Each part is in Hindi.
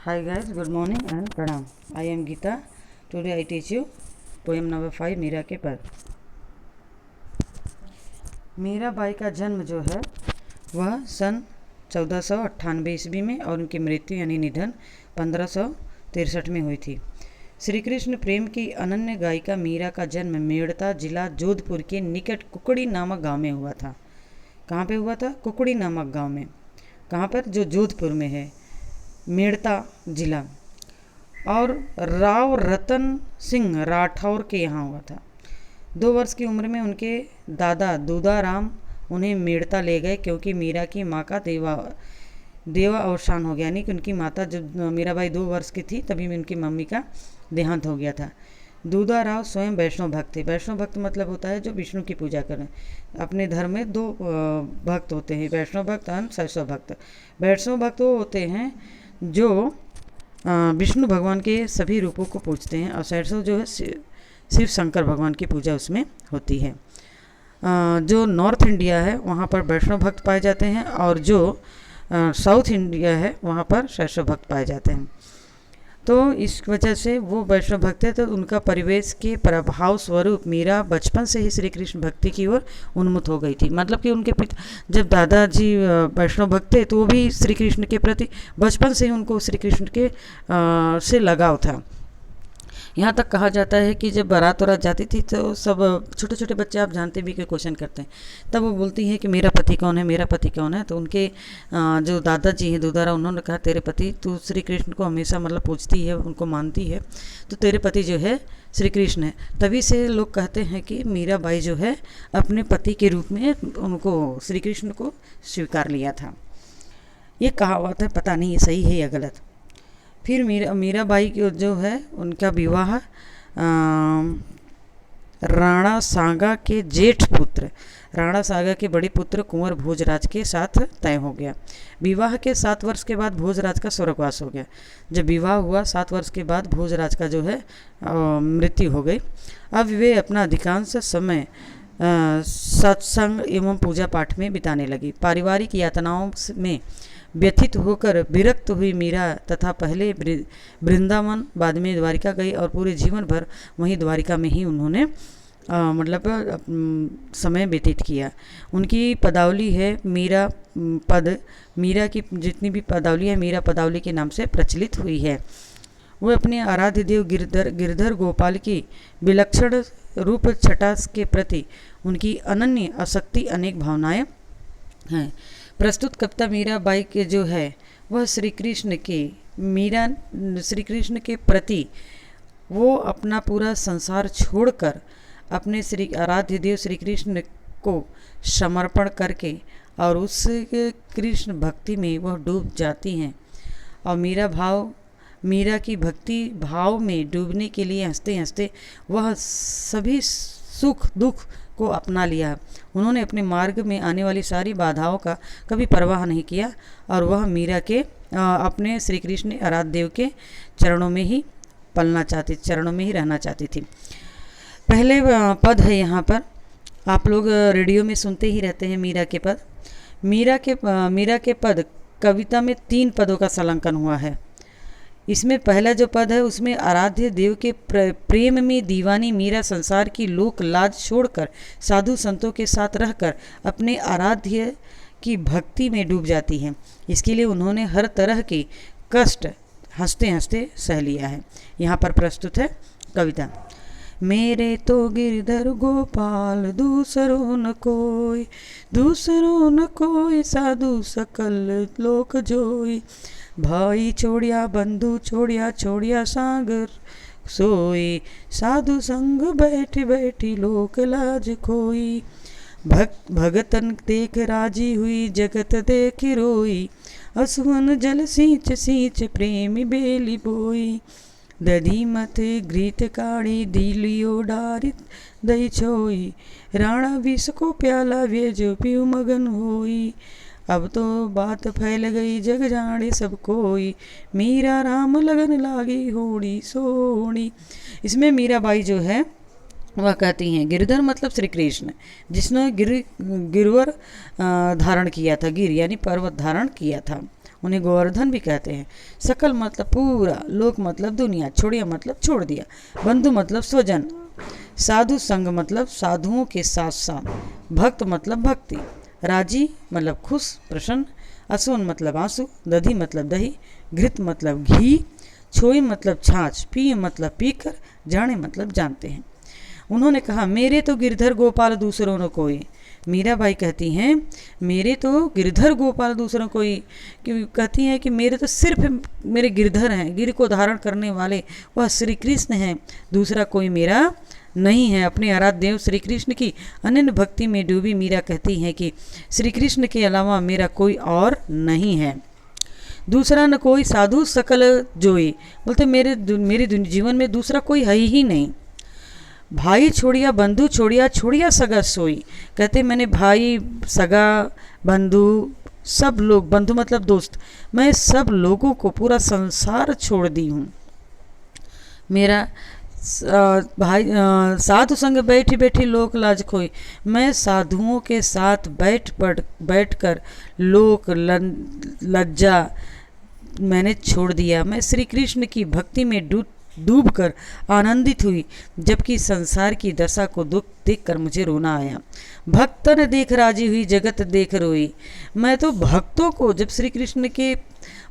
Hi guys, good morning and pranam. I am Geeta. Today I teach you poem number 5 Meera के पद। मीराबाई का जन्म जो है वह सन 1498 ईस्वी में और उनकी मृत्यु यानी निधन 1563 में हुई थी। श्री कृष्ण प्रेम की अनन्य गायिका मीरा का जन्म मेड़ता जिला जोधपुर के निकट कुकड़ी नामक गांव में हुआ था। कहाँ पे हुआ था? कुकड़ी नामक गांव में। कहाँ पर? जो जोधपुर में है, मेड़ता जिला। और राव रतन सिंह राठौर के यहाँ हुआ था। 2 वर्ष की उम्र में उनके दादा दूदाराम उन्हें मेड़ता ले गए क्योंकि मीरा की माँ का देवा अवसान हो गया, यानी कि उनकी माता जब मीराबाई 2 वर्ष की थी तभी में उनकी मम्मी का देहांत हो गया था। दूधाराव स्वयं वैष्णव भक्त थे। वैष्णव भक्त मतलब होता है जो विष्णु की पूजा करें। अपने धर्म में 2 भक्त होते हैं, वैष्णव भक्त और शैशव भक्त। वैष्णव भक्त वो होते हैं जो विष्णु भगवान के सभी रूपों को पूजते हैं, और शैशव जो है शिव शंकर भगवान की पूजा उसमें होती है। जो नॉर्थ इंडिया है वहाँ पर वैष्णव भक्त पाए जाते हैं, और जो साउथ इंडिया है वहाँ पर शैशव भक्त पाए जाते हैं। तो इस वजह से वो वैष्णव भक्त है, तो उनका परिवेश के प्रभाव स्वरूप मीरा बचपन से ही श्री कृष्ण भक्ति की ओर उन्मुख हो गई थी। मतलब कि उनके पिता जब दादाजी वैष्णव भक्त थे तो वो भी श्री कृष्ण के प्रति बचपन से ही उनको श्री कृष्ण के से लगाव था। यहाँ तक कहा जाता है कि जब बारात वरात जाती थी तो सब छोटे छोटे बच्चे, आप जानते भी, कि क्वेश्चन करते हैं, तब वो बोलती हैं कि मेरा पति कौन है, मेरा पति कौन है। तो उनके जो दादाजी हैं दूधारा, उन्होंने कहा तेरे पति, तू श्री कृष्ण को हमेशा मतलब पूजती है, उनको मानती है, तो तेरे पति जो है श्री कृष्ण है। तभी से लोग कहते हैं कि मीराबाई जो है अपने पति के रूप में उनको श्री कृष्ण को स्वीकार लिया था। ये कहावत है, पता नहीं ये सही है या गलत। फिर मीराबाई की जो है उनका विवाह राणा सांगा के जेठ पुत्र, राणा सांगा के बड़े पुत्र कुंवर भोजराज के साथ तय हो गया। विवाह के 7 वर्ष के बाद भोजराज का स्वर्गवास हो गया। जब विवाह हुआ 7 वर्ष के बाद भोजराज का जो है मृत्यु हो गई। अब वे अपना अधिकांश समय सत्संग एवं पूजा पाठ में बिताने लगी। पारिवारिक यातनाओं में व्यथित होकर विरक्त हुई मीरा तथा पहले वृंदावन, बाद में द्वारिका गई और पूरे जीवन भर वहीं द्वारिका में ही उन्होंने समय व्यतीत किया। उनकी पदावली है मीरा पद। मीरा की जितनी भी पदावली है मीरा पदावली के नाम से प्रचलित हुई है। वो अपने आराध्य देव गिरधर गोपाल की विलक्षण रूप छटा के प्रति उनकी अनन्य आसक्ति अनेक भावनाएं हैं। प्रस्तुत कविता मीराबाई के जो है वह श्री कृष्ण के प्रति वो अपना पूरा संसार छोड़कर अपने श्री आराध्य देव श्री कृष्ण को समर्पण करके और उस कृष्ण भक्ति में वह डूब जाती हैं। और मीरा की भक्ति भाव में डूबने के लिए हंसते हंसते वह सभी सुख दुख को अपना लिया। उन्होंने अपने मार्ग में आने वाली सारी बाधाओं का कभी परवाह नहीं किया, और वह मीरा के अपने श्री कृष्ण आराध्य देव के चरणों में ही चरणों में ही रहना चाहती थी। पहले पद है यहाँ पर, आप लोग रेडियो में सुनते ही रहते हैं मीरा के पद। मीरा के पद कविता में 3 पदों का संलग्न हुआ है। इसमें पहला जो पद है उसमें आराध्य देव के प्रेम में दीवानी मीरा संसार की लोक लाज छोड़कर साधु संतों के साथ रहकर अपने आराध्य की भक्ति में डूब जाती हैं। इसके लिए उन्होंने हर तरह की कष्ट हंसते हंसते सह लिया है। यहाँ पर प्रस्तुत है कविता। मेरे तो गिरधर गोपाल दूसरो न कोई साधु सकल लोक जोई। भाई छोड़िया बंधु छोड़िया सागर सोई। साधु संग बैठी लोक लाज खोई। भगतन देख राजी हुई जगत देख रोई। असुवन जल सींच प्रेमी बेली बोई। दधी मत घृत काढ़ी दिलियो डारित दही छोई। राणा विष को प्याला भेजो पीऊ मगन होई। अब तो बात फैल गई जग जाने सब कोई। मीरा राम लगन लागी होड़ी सोड़ी। इसमें मीराबाई जो है वह कहती हैं गिरधर मतलब श्री कृष्ण, जिसने गिरवर धारण किया था, गिर यानी पर्वत धारण किया था, उन्हें गोवर्धन भी कहते हैं। सकल मतलब पूरा, लोक मतलब दुनिया, छोड़िया मतलब छोड़ दिया, बंधु मतलब स्वजन, साधु संग मतलब साधुओं के साथ साथ, भक्त मतलब भक्ति, राजी मतलब खुश प्रसन्न, असोन मतलब आंसू, दधी मतलब दही, घृत मतलब घी, छोई मतलब छाछ, पिय मतलब पीकर, जाने मतलब जानते हैं। उन्होंने कहा मेरे तो गिरधर गोपाल दूसरों न कोई। मीराबाई कहती हैं मेरे तो गिरधर गोपाल दूसरों कोई, कहती हैं कि मेरे तो सिर्फ मेरे गिरधर हैं, गिर को धारण करने वाले वह श्री कृष्ण हैं, दूसरा कोई मेरा नहीं है। अपने आराध्य देव श्री कृष्ण की अनन्य भक्ति में डूबी मीरा कहती हैं कि श्री कृष्ण के अलावा मेरा कोई और नहीं है, दूसरा न कोई साधु सकल जोई। बोलते मेरे जीवन में दूसरा कोई है ही नहीं। भाई छोड़िया बंधु छोड़िया, छोड़िया सगा सोई। कहते मैंने भाई सगा बंधु सब लोग, बंधु मतलब दोस्त, मैं सब लोगों को पूरा संसार छोड़ दी हूँ। मेरा भाई साधु संग बैठी बैठी लोक लाज खोई। मैं साधुओं के साथ बैठ कर लोक लज्जा मैंने छोड़ दिया। मैं श्री कृष्ण की भक्ति में डूब कर आनंदित हुई, जबकि संसार की दशा को दुख देखकर मुझे रोना आया। भक्तन देख राजी हुई, जगत देख रोई। मैं तो भक्तों को, जब श्री कृष्ण के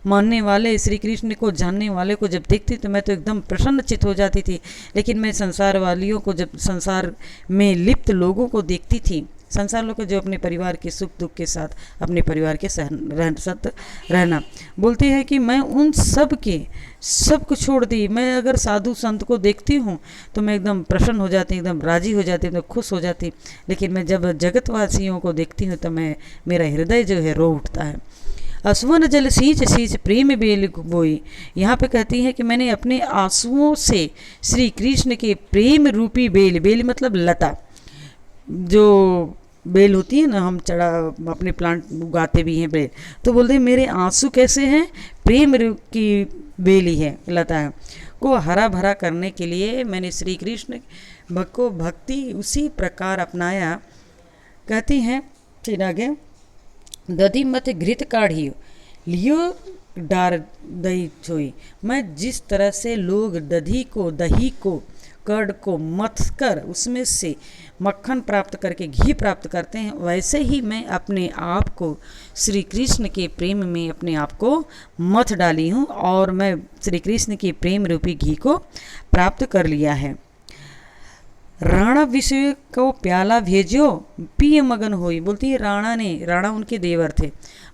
मानने वाले, श्री कृष्ण को जानने वाले को जब देखती तो मैं तो एकदम प्रसन्नचित हो जाती थी, लेकिन मैं संसार वालियों को, जब संसार में लिप्त लोगों को देखती थी, संसार लोग जो अपने परिवार के सुख दुख के साथ अपने परिवार के साथ रहना, बोलते हैं कि मैं उन सब को छोड़ दी। मैं अगर साधु संत को देखती हूँ तो मैं एकदम प्रसन्न हो जाती, एकदम राजी हो जाती, एकदम खुश हो जाती, लेकिन मैं जब जगतवासियों को देखती हूँ तो मेरा हृदय जो है रो उठता है। असवन जल सींच सींच प्रेम बेल बोई। यहाँ पे कहती है कि मैंने अपने आंसुओं से श्री कृष्ण के प्रेम रूपी बेल मतलब लता, जो बेल होती है ना, हम अपने प्लांट उगाते भी हैं बेल, तो बोलते हैं मेरे आंसू कैसे हैं, प्रेम की बेल ही है, लता है, को हरा भरा करने के लिए मैंने श्री कृष्ण को भक्ति उसी प्रकार अपनाया। कहती हैं फिर आगे, दधी मत घृत काढ़ी लियो डार दही छोई। मैं जिस तरह से लोग दही को कर्ड को मथ कर उसमें से मक्खन प्राप्त करके घी प्राप्त करते हैं, वैसे ही मैं अपने आप को श्री कृष्ण के प्रेम में अपने आप को मथ डाली हूँ और मैं श्री कृष्ण के प्रेम रूपी घी को प्राप्त कर लिया है। राणा विषय को प्याला भेजो पिए मगन होई। बोलती है राणा उनके देवर थे,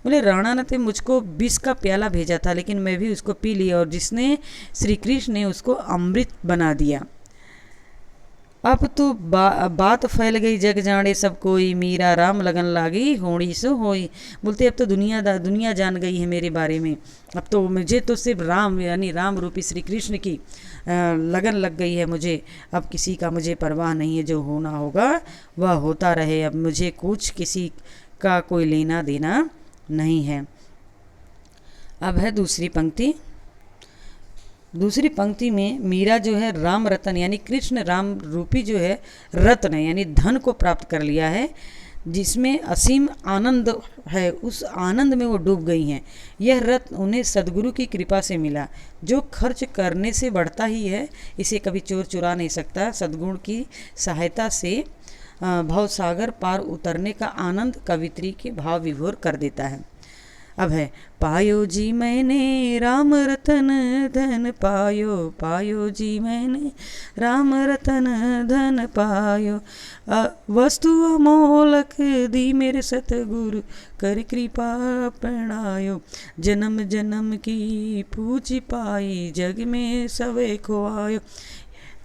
बोले राणा ने तो मुझको विष का प्याला भेजा था, लेकिन मैं भी उसको पी लिया और जिसने श्री कृष्ण ने उसको अमृत बना दिया। अब तो बात फैल गई जग जाने सब कोई, मीरा राम लगन लागी होड़ी सो होई। बोलते अब तो दुनिया जान गई है मेरे बारे में, अब तो मुझे तो सिर्फ राम यानी राम रूपी श्री कृष्ण की लगन लग गई है मुझे, अब किसी का मुझे परवाह नहीं है, जो होना होगा वह होता रहे, अब मुझे कुछ किसी का कोई लेना देना नहीं है। अब है दूसरी पंक्ति में मीरा जो है राम रतन यानी कृष्ण राम रूपी जो है रत्न यानी धन को प्राप्त कर लिया है, जिसमें असीम आनंद है, उस आनंद में वो डूब गई हैं। यह रत्न उन्हें सद्गुरु की कृपा से मिला, जो खर्च करने से बढ़ता ही है, इसे कभी चोर चुरा नहीं सकता। सद्गुण की सहायता से भवसागर पार उतरने का आनंद कवित्री के भाव विभोर कर देता है। अब है पायो जी मैंने राम रतन धन पायो जी मैंने राम रतन धन पायो, वस्तु अमोलक दी मेरे सतगुरु कर कृपा प्रणायो, जन्म जन्म की पूजी पाई जग में सवे खोआयो,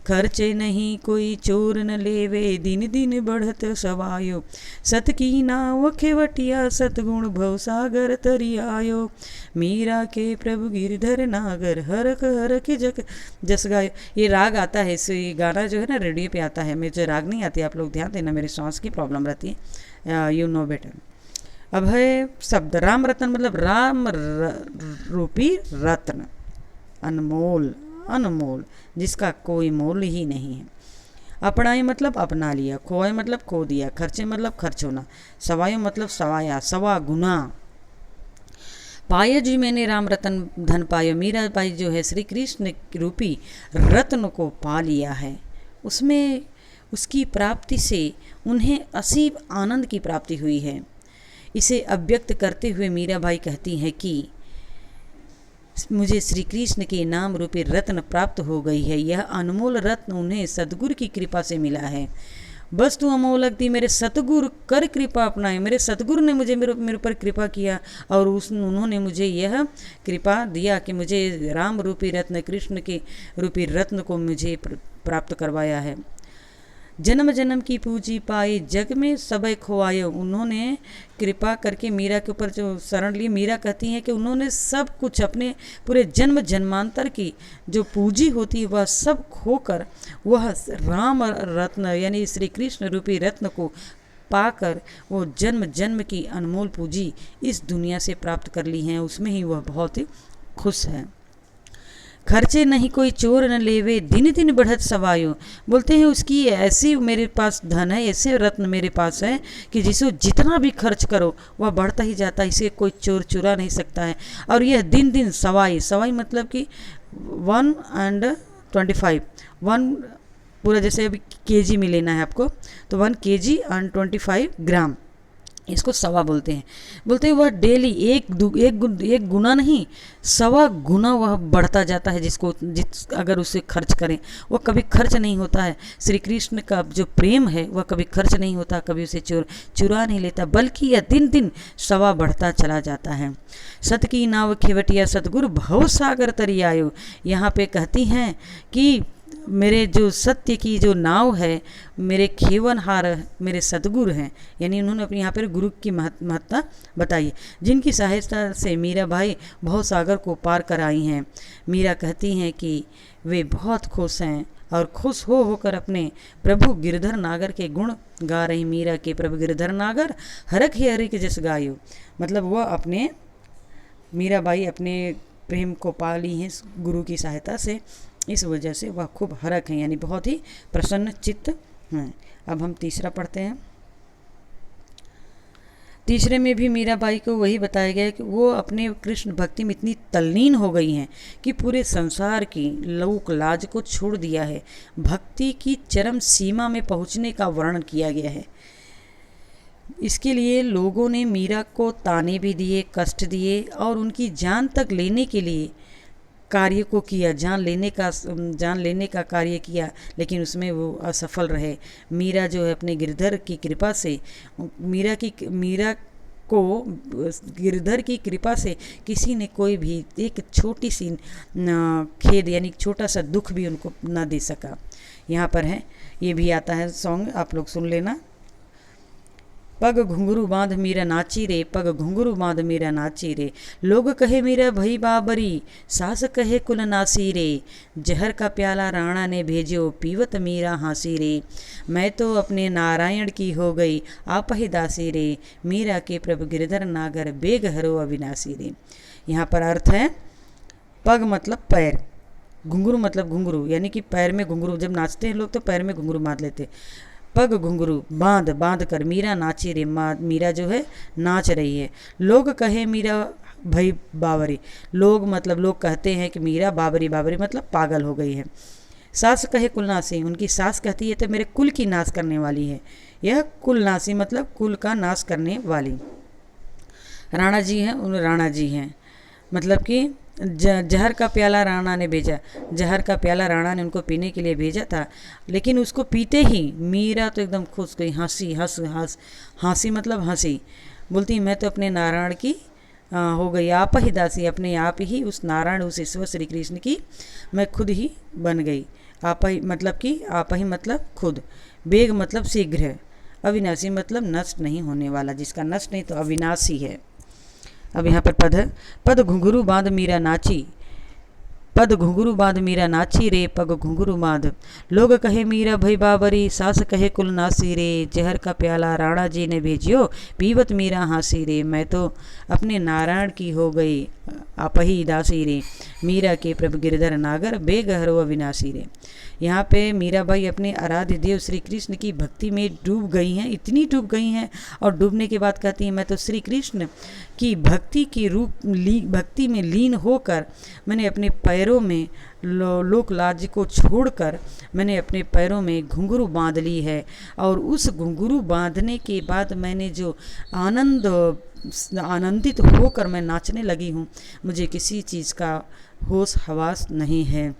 खर्चे नहीं कोई चोर न लेवे दिन दिन बढ़त सवायो, सत की नाव खेवटिया सतगुण भवसागर तरी आयो, मीरा के प्रभु गिरधर नागर हर के जस गायो। ये राग आता है, ये गाना जो है ना रेडियो पे आता है, मुझे राग नहीं आती, आप लोग ध्यान देना, मेरे सांस की प्रॉब्लम रहती है, यू नो बेटर। अब है शब्द राम रतन मतलब राम रूपी रत्न, अनमोल जिसका कोई मोल ही नहीं है। अपनाए मतलब अपना लिया, खोए मतलब खो दिया, खर्चे मतलब खर्च होना, सवायो मतलब सवाया सवा गुना, पाया जी मैंने राम रतन धन पाया, मीराबाई जो है श्री कृष्ण रूपी रत्न को पा लिया है। उसमें उसकी प्राप्ति से उन्हें असीम आनंद की प्राप्ति हुई है। इसे अभिव्यक्त करते हुए मीराबाई कहती हैं कि मुझे श्री कृष्ण के नाम रूपी रत्न प्राप्त हो गई है। यह अनमोल रत्न उन्हें सद्गुरु की कृपा से मिला है। वस्तु अमोलक थी, मेरे सतगुरु कर कृपा अपनाए। मेरे सतगुरु ने मेरे ऊपर कृपा किया और उन्होंने मुझे यह कृपा दिया कि मुझे राम रूपी रत्न, कृष्ण के रूपी रत्न को मुझे प्राप्त करवाया है। जन्म जन्म की पूंजी पाई, जग में सबे खोआए। उन्होंने कृपा करके मीरा के ऊपर जो शरण ली, मीरा कहती हैं कि उन्होंने सब कुछ अपने पूरे जन्म जन्मांतर की जो पूंजी होती है वह सब खोकर वह राम रत्न यानी श्री कृष्ण रूपी रत्न को पाकर वो जन्म जन्म की अनमोल पूंजी इस दुनिया से प्राप्त कर ली हैं। उसमें ही वह बहुत ही खुश है। खर्चे नहीं कोई चोर न लेवे, दिन दिन बढ़त सवायो। बोलते हैं उसकी ऐसी मेरे पास धन है, ऐसे रत्न मेरे पास है कि जिसे जितना भी खर्च करो वह बढ़ता ही जाता है, इसे कोई चोर चुरा नहीं सकता है। और यह दिन दिन सवाई, सवाई मतलब कि 125, 1 पूरा जैसे अभी केजी में लेना है आपको तो 1 kg और 25 ग्राम, इसको सवा बोलते हैं। बोलते हैं वह डेली एक गुना नहीं 100 गुना वह बढ़ता जाता है। अगर उसे खर्च करें वह कभी खर्च नहीं होता है। श्री कृष्ण का जो प्रेम है वह कभी खर्च नहीं होता, कभी उसे चुरा नहीं लेता, बल्कि यह दिन दिन सवा बढ़ता चला जाता है। सत की नाव खेवटिया सतगुरु भव सागर तरी आयो। यहाँ पे कहती हैं कि मेरे जो सत्य की जो नाव है, मेरे खेवनहार मेरे सतगुरु हैं, यानी उन्होंने अपने यहाँ पर गुरु की महत्ता बताई, जिनकी सहायता से मीराबाई भव सागर को पार कर आई हैं। मीरा कहती हैं कि वे बहुत खुश हैं और खुश होकर अपने प्रभु गिरधर नागर के गुण गा रही। मीरा के प्रभु गिरधर नागर हरख ही हरिक जस गायो, मतलब वह अपने मीराबाई अपने प्रेम को पा ली हैं गुरु की सहायता से, इस वजह से वह खूब हरख हैं, यानी बहुत ही प्रसन्न चित्त हैं। अब हम तीसरा पढ़ते हैं। तीसरे में भी मीराबाई को वही बताया गया है कि वो अपने कृष्ण भक्ति में इतनी तल्लीन हो गई हैं कि पूरे संसार की लोक लाज को छोड़ दिया है। भक्ति की चरम सीमा में पहुंचने का वर्णन किया गया है। इसके लिए लोगों ने मीरा को ताने भी दिए, कष्ट दिए और उनकी जान तक लेने के लिए कार्य को किया, जान लेने का कार्य किया, लेकिन उसमें वो असफल रहे। मीरा जो है अपने गिरधर की कृपा से मीरा को गिरधर की कृपा से किसी ने कोई भी एक छोटी सी खेद यानी छोटा सा दुख भी उनको ना दे सका। यहाँ पर है, ये भी आता है सॉन्ग, आप लोग सुन लेना। पग घुंघरू बांध मीरा नाची रे, पग घुंघरू बांध मीरा नाची रे। लोग कहे मीरा भई बाबरी, सास कहे कुल नासी रे। जहर का प्याला राणा ने भेजो, पीवत मीरा हासी रे। मैं तो अपने नारायण की हो गई, आप ही दासी रे। मीरा के प्रभु गिरधर नागर, बेग हरो अविनाशी रे। यहाँ पर अर्थ है, पग मतलब पैर, घुंघरू मतलब घुंघरू, यानी कि पैर में घुंघरू, जब नाचते हैं लोग तो पैर में घुंघरू बांध लेते। पग घुंघरू बांध कर मीरा नाची रे, मीरा जो है नाच रही है। लोग कहे मीरा भई बावरी, लोग मतलब लोग कहते हैं कि मीरा बावरी मतलब पागल हो गई है। सास कहे कुलनासी, उनकी सास कहती है तो मेरे कुल की नाश करने वाली है। यह कुलनासी मतलब कुल का नाश करने वाली। राणा जी हैं, उन राणा जी हैं मतलब कि जहर का प्याला राणा ने भेजा, जहर का प्याला राणा ने उनको पीने के लिए भेजा था, लेकिन उसको पीते ही मीरा तो एकदम खुश गई, हंसी मतलब हंसी, बोलती मैं तो अपने नारायण की हो गई, आप ही दासी, अपने आप ही उस नारायण उस ईश्वर श्री कृष्ण की मैं खुद ही बन गई। आप ही मतलब खुद, बेग मतलब शीघ्र, अविनाशी मतलब नष्ट नहीं होने वाला, जिसका नष्ट नहीं तो अविनाशी है। अब यहाँ पर पद है, पद घुंघरू बांध मीरा नाची, पद घुंघरू बांध मीरा नाची रे, पग घुंघरू बांध। लोग कहे मीरा भई बाबरी, सास कहे कुल नासी रे, जहर का प्याला राणा जी ने भेजियो, पीवत मीरा हासी रे। मैं तो अपने नारायण की हो गई आपही दासी रे, मीरा के प्रभु गिरधर नागर, बेगहरो अविनाशी रे। यहाँ पे मीराबाई अपने आराध्य देव श्री कृष्ण की भक्ति में डूब गई हैं, इतनी डूब गई हैं, और डूबने के बाद कहती हैं मैं तो श्री कृष्ण की भक्ति के भक्ति में लीन होकर मैंने अपने पैरों में लोक लाज को छोड़कर मैंने अपने पैरों में घुंघरू बांध ली है, और उस घुंघरू बांधने के बाद मैंने जो आनंदित होकर मैं नाचने लगी हूँ, मुझे किसी चीज़ का होश हवास नहीं है।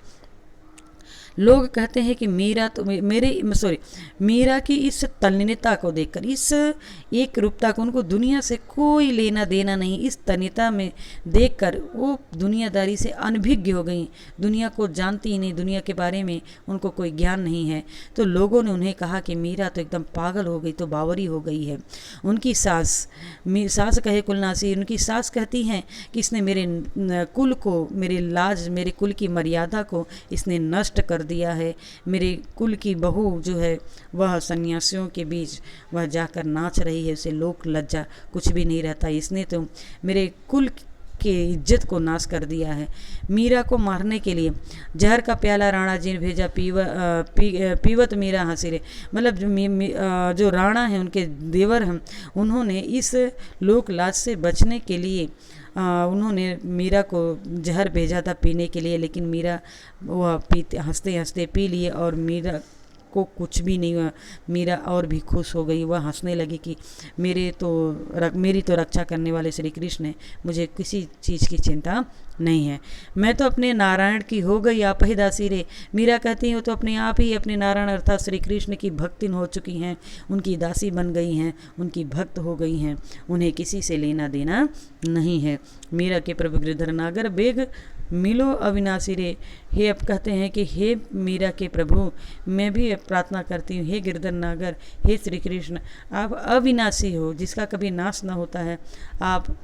लोग कहते हैं कि मीरा तो मीरा की इस तन्यता को देखकर, इस एक रूपता को, उनको दुनिया से कोई लेना देना नहीं, इस तन्यता में देखकर वो दुनियादारी से अनभिज्ञ हो गई, दुनिया को जानती ही नहीं, दुनिया के बारे में उनको कोई ज्ञान नहीं है। तो लोगों ने उन्हें कहा कि मीरा तो एकदम पागल हो गई, तो बावरी हो गई है। उनकी सास कहे कुलनासी, उनकी सास कहती हैं कि इसने मेरे कुल को, मेरे लाज, मेरे कुल की मर्यादा को इसने नष्ट कर दिया है। मेरे कुल की बहू जो है वह सन्यासियों के बीच वह जाकर नाच रही है, उसे लोक लज्जा कुछ भी नहीं रहता, इसने तो मेरे कुल के इज्जत को नाश कर दिया है। मीरा को मारने के लिए जहर का प्याला राणा जी ने भेजा, पीवत मीरा हंसी रे, मतलब जो राणा है, उनके देवर हैं, उन्होंने इस लोक लाज से बचने के लिए उन्होंने मीरा को जहर भेजा था पीने के लिए, लेकिन मीरा वह पीते हंसते हंसते पी लिए और मीरा को कुछ भी नहीं हुआ। मीरा और भी खुश हो गई, वह हंसने लगी कि मेरी तो रक्षा करने वाले श्री कृष्ण हैं, मुझे किसी चीज़ की चिंता नहीं है, मैं तो अपने नारायण की हो गई आप ही दासी रे। मीरा कहती हैं वो तो अपने आप ही अपने नारायण अर्थात श्री कृष्ण की भक्तिन हो चुकी हैं, उनकी दासी बन गई हैं, उनकी भक्त हो गई हैं, उन्हें किसी से लेना देना नहीं है। मीरा के प्रभु गिरधर नागर, बेग मिलो अविनाशी रे। हे अब कहते हैं कि हे मीरा के प्रभु, मैं भी प्रार्थना करती हूँ, हे गिरधर नागर, हे श्री कृष्ण, आप अविनाशी हो, जिसका कभी नाश न होता है, आप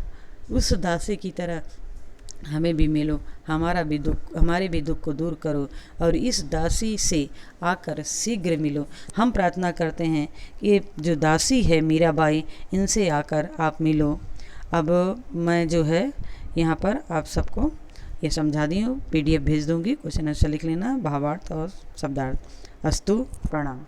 उस दासी की तरह हमें भी मिलो, हमारे भी दुख को दूर करो, और इस दासी से आकर शीघ्र मिलो। हम प्रार्थना करते हैं कि जो दासी है मीराबाई, इनसे आकर आप मिलो। अब मैं जो है यहाँ पर आप सबको ये समझा दी हूँ, PDF भेज दूँगी, क्वेश्चन आंसर लिख लेना, भावार्थ और शब्दार्थ। अस्तु, प्रणाम।